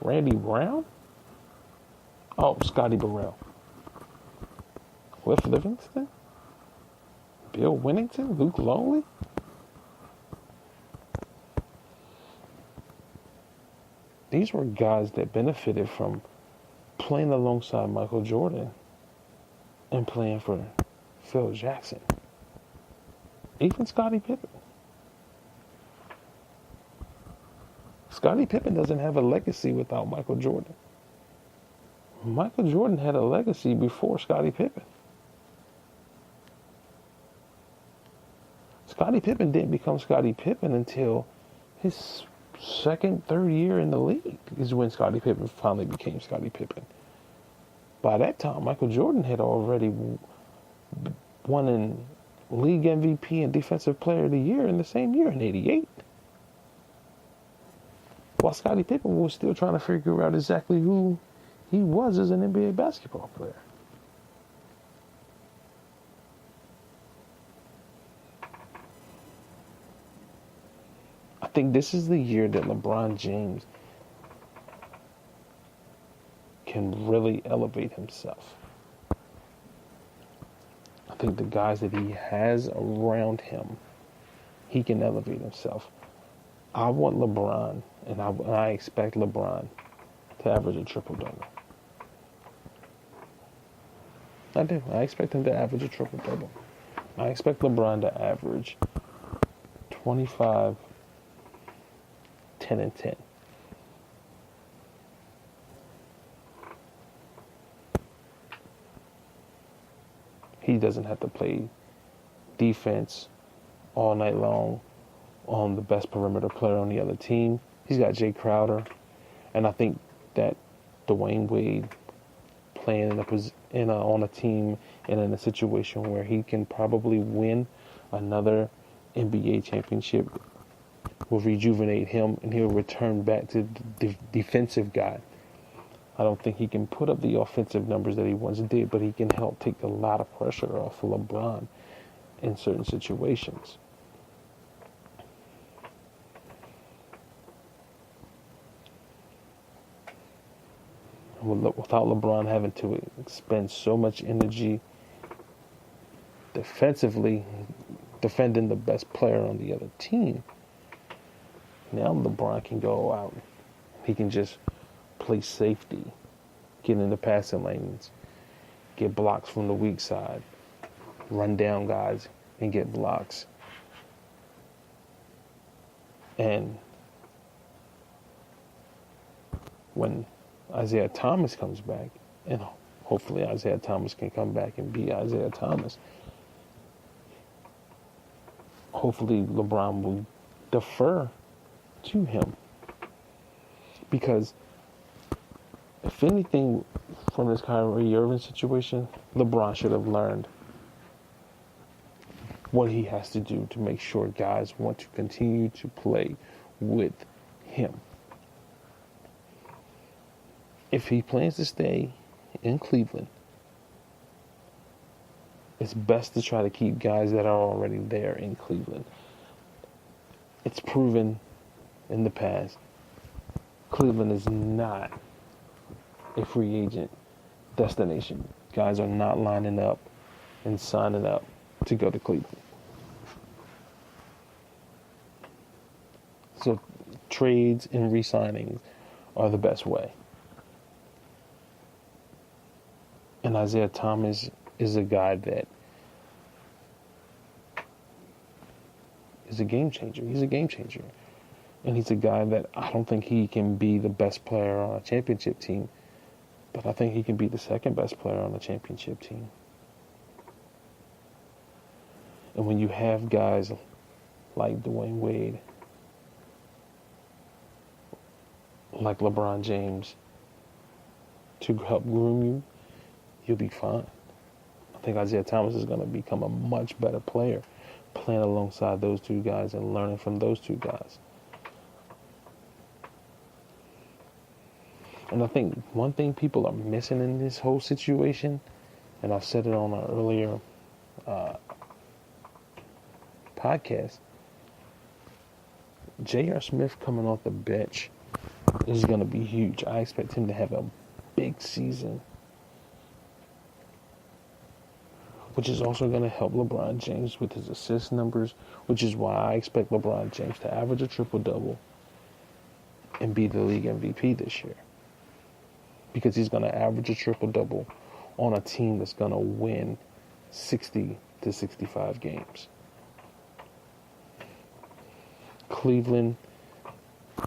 Randy Brown? Oh, Scotty Burrell. Cliff Livingston? Bill Winnington? Luke Longley? These were guys that benefited from playing alongside Michael Jordan and playing for Phil Jackson. Even Scottie Pippen. Scottie Pippen doesn't have a legacy without Michael Jordan. Michael Jordan had a legacy before Scottie Pippen. Scottie Pippen didn't become Scottie Pippen until his second, third year in the league is when Scottie Pippen finally became Scottie Pippen. By that time, Michael Jordan had already won in league MVP and Defensive Player of the Year in the same year in '88. While Scottie Pippen was still trying to figure out exactly who he was as an NBA basketball player. I think this is the year that LeBron James can really elevate himself. I think the guys that he has around him, he can elevate himself. I want LeBron, and I expect LeBron to average a triple-double. I do. I expect him to average a triple-double. I expect LeBron to average 25, 10, and 10. He doesn't have to play defense all night long on the best perimeter player on the other team. He's got Jay Crowder. And I think that Dwayne Wade playing on a team and in a situation where he can probably win another NBA championship will rejuvenate him, and he'll return back to the defensive guy. I don't think he can put up the offensive numbers that he once did, but he can help take a lot of pressure off of LeBron in certain situations. Without LeBron having to expend so much energy defensively, defending the best player on the other team, now LeBron can go out. He can just play safety, get in the passing lanes, get blocks from the weak side, run down guys and get blocks. And when Isaiah Thomas comes back, and hopefully Isaiah Thomas can come back and be Isaiah Thomas, hopefully LeBron will defer to him. Because if anything from this Kyrie Irving situation, LeBron should have learned what he has to do to make sure guys want to continue to play with him. If he plans to stay in Cleveland, it's best to try to keep guys that are already there in Cleveland. It's proven in the past, Cleveland is not a free agent destination. Guys are not lining up and signing up to go to Cleveland. So trades and re-signings are the best way. And Isaiah Thomas is a guy that is a game changer. He's a game changer. And he's a guy that I don't think he can be the best player on a championship team, but I think he can be the second best player on a championship team. And when you have guys like Dwayne Wade, like LeBron James, to help groom you, you'll be fine. I think Isaiah Thomas is going to become a much better player playing alongside those two guys and learning from those two guys. And I think one thing people are missing in this whole situation, and I've said it on an earlier podcast, J.R. Smith coming off the bench is going to be huge. I expect him to have a big season, which is also going to help LeBron James with his assist numbers, which is why I expect LeBron James to average a triple-double and be the league MVP this year. Because he's going to average a triple-double on a team that's going to win 60 to 65 games. Cleveland,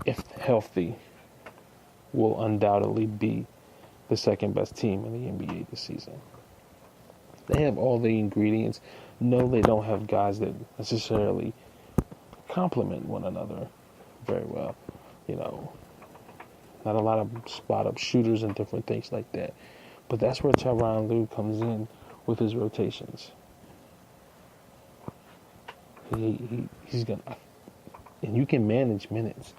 if healthy, will undoubtedly be the second best team in the NBA this season. They have all the ingredients. No, they don't have guys that necessarily complement one another very well. Not a lot of spot-up shooters and different things like that. But that's where Tyronn Lue comes in with his rotations. He's gonna, and you can manage minutes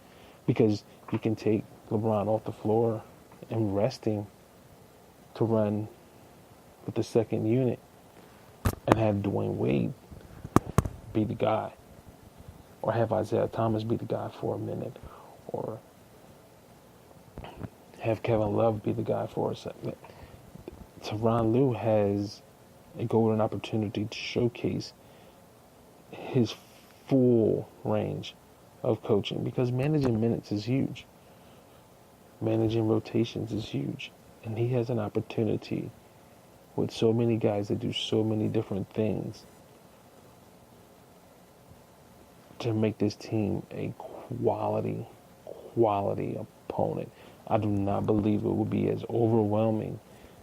because you can take LeBron off the floor and rest him to run with the second unit and have Dwayne Wade be the guy, or have Isaiah Thomas be the guy for a minute, or have Kevin Love be the guy for a second. Tyronn Lue has a golden opportunity to showcase his full range of coaching, because managing minutes is huge. Managing rotations is huge. And he has an opportunity with so many guys that do so many different things to make this team a quality opponent. I do not believe it would be as overwhelming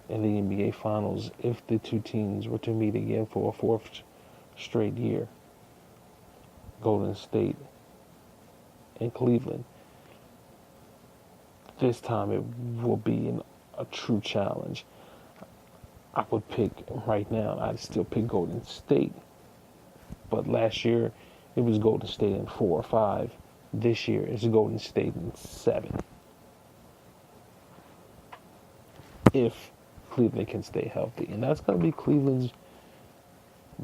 in the NBA Finals if the two teams were to meet again for a fourth straight year. Golden State and Cleveland. This time it will be a true challenge. I would pick right now, I'd still pick Golden State. But last year it was Golden State in 4 or 5. This year it's Golden State in 7. If Cleveland can stay healthy. And that's going to be Cleveland's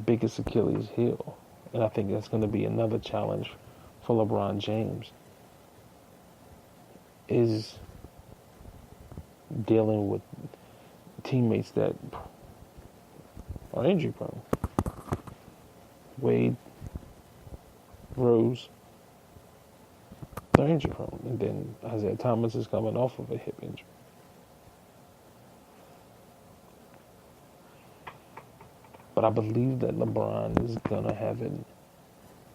biggest Achilles heel. And I think that's going to be another challenge for LeBron James, is dealing with teammates that are injury prone. Wade, Rose, they're injury prone. And then Isaiah Thomas is coming off of a hip injury. But I believe that LeBron is going to have an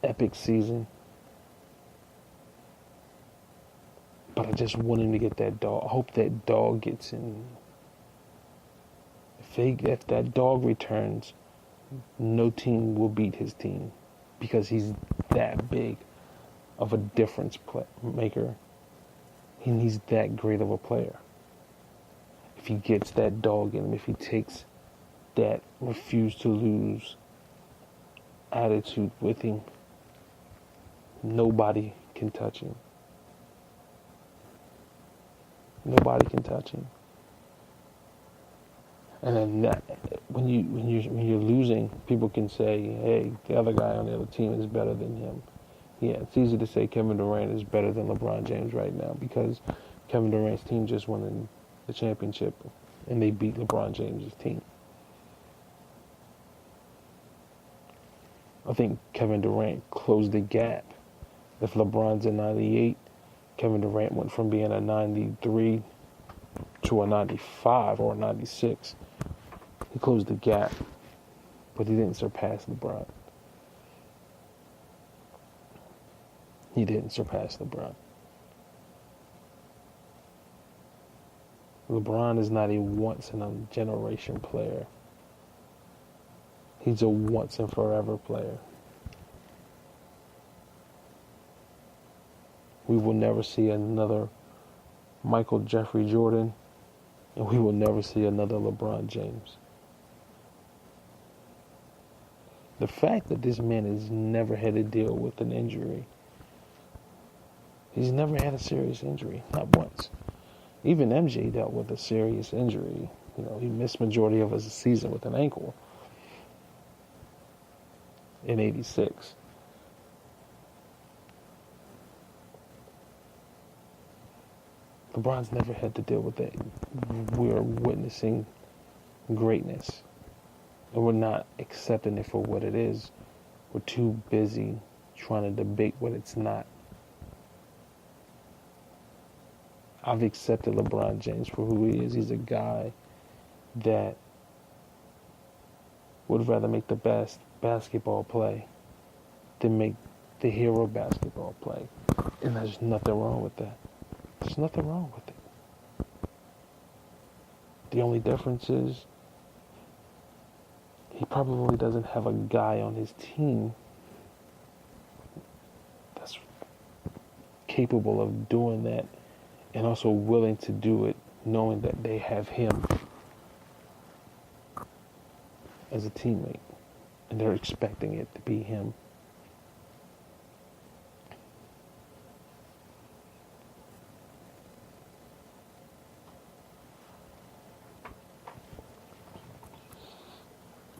epic season. But I just want him to get that dog. I hope that dog gets in. If that dog returns, no team will beat his team, because he's that big of a difference maker. And he's that great of a player. If he gets that dog in him, if he takes that refuse to lose attitude with him, nobody can touch him. Nobody can touch him. And then when you're losing, people can say, "Hey, the other guy on the other team is better than him." Yeah, it's easy to say Kevin Durant is better than LeBron James right now, because Kevin Durant's team just won the championship and they beat LeBron James' team. I think Kevin Durant closed the gap. If LeBron's a 98, Kevin Durant went from being a 93 to a 95 or a 96. He closed the gap, but he didn't surpass LeBron. He didn't surpass LeBron. LeBron is not a once-in-a-generation player. He's a once-and-forever player. We will never see another Michael Jeffrey Jordan, and we will never see another LeBron James. The fact that this man has never had to deal with an injury. He's never had a serious injury, not once. Even MJ dealt with a serious injury. He missed majority of his season with an ankle in '86. LeBron's never had to deal with that. We're witnessing greatness, and we're not accepting it for what it is. We're too busy trying to debate what it's not. I've accepted LeBron James for who he is. He's a guy that would rather make the best basketball play than make the hero basketball play. And there's nothing wrong with that. There's nothing wrong with it. The only difference is he probably doesn't have a guy on his team that's capable of doing that and also willing to do it knowing that they have him as a teammate and they're expecting it to be him.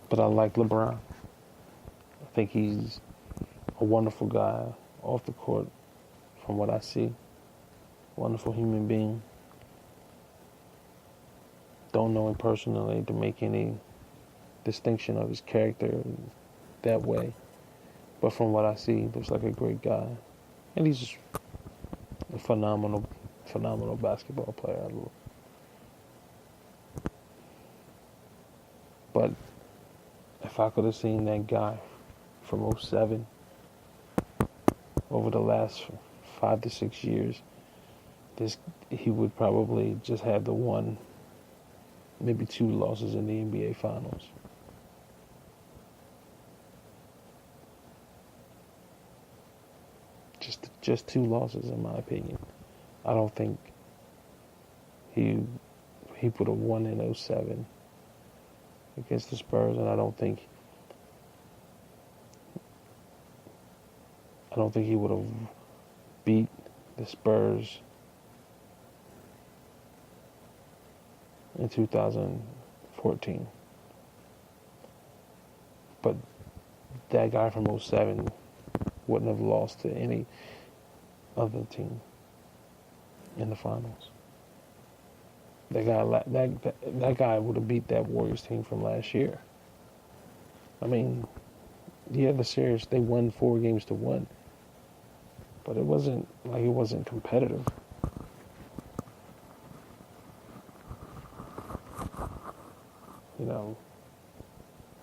But I like LeBron. I think he's a wonderful guy off the court from what I see. Wonderful human being. Don't know him personally to make any distinction of his character that way. But from what I see, he looks like a great guy. And he's just a phenomenal basketball player. But if I could have seen that guy from 07 over the last 5 to 6 years, he would probably just have the one, maybe 2 losses in the NBA Finals. Just 2 losses, in my opinion. I don't think he would have won in 07 against the Spurs, and I don't think he would have beat the Spurs in 2014. But that guy from 07 wouldn't have lost to any other team in the finals. That guy would have beat that Warriors team from last year. I mean, yeah, the series, they won 4-1, but it wasn't like it wasn't competitive. You know,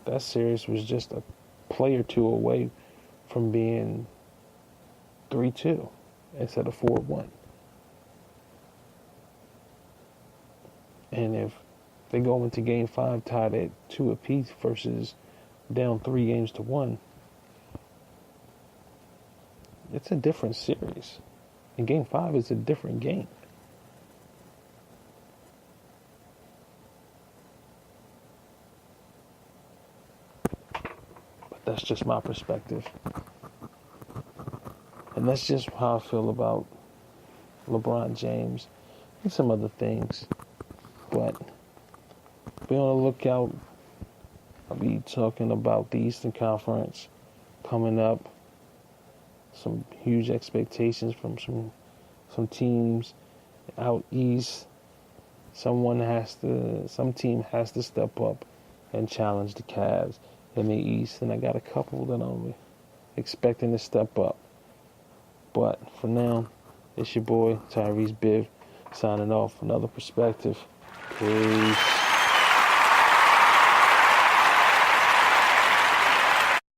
that series was just a play or two away from being 3-2 instead of 4-1. And if they go into Game 5 tied at 2 apiece versus down 3-1, it's a different series. And Game 5 is a different game. But that's just my perspective. And that's just how I feel about LeBron James and some other things. But be on the lookout. I'll be talking about the Eastern Conference coming up. Some huge expectations from some teams out east. Some team has to step up and challenge the Cavs in the East. And I got a couple that I'm expecting to step up. But for now, it's your boy, TyreseBiv, signing off. Another perspective. Peace.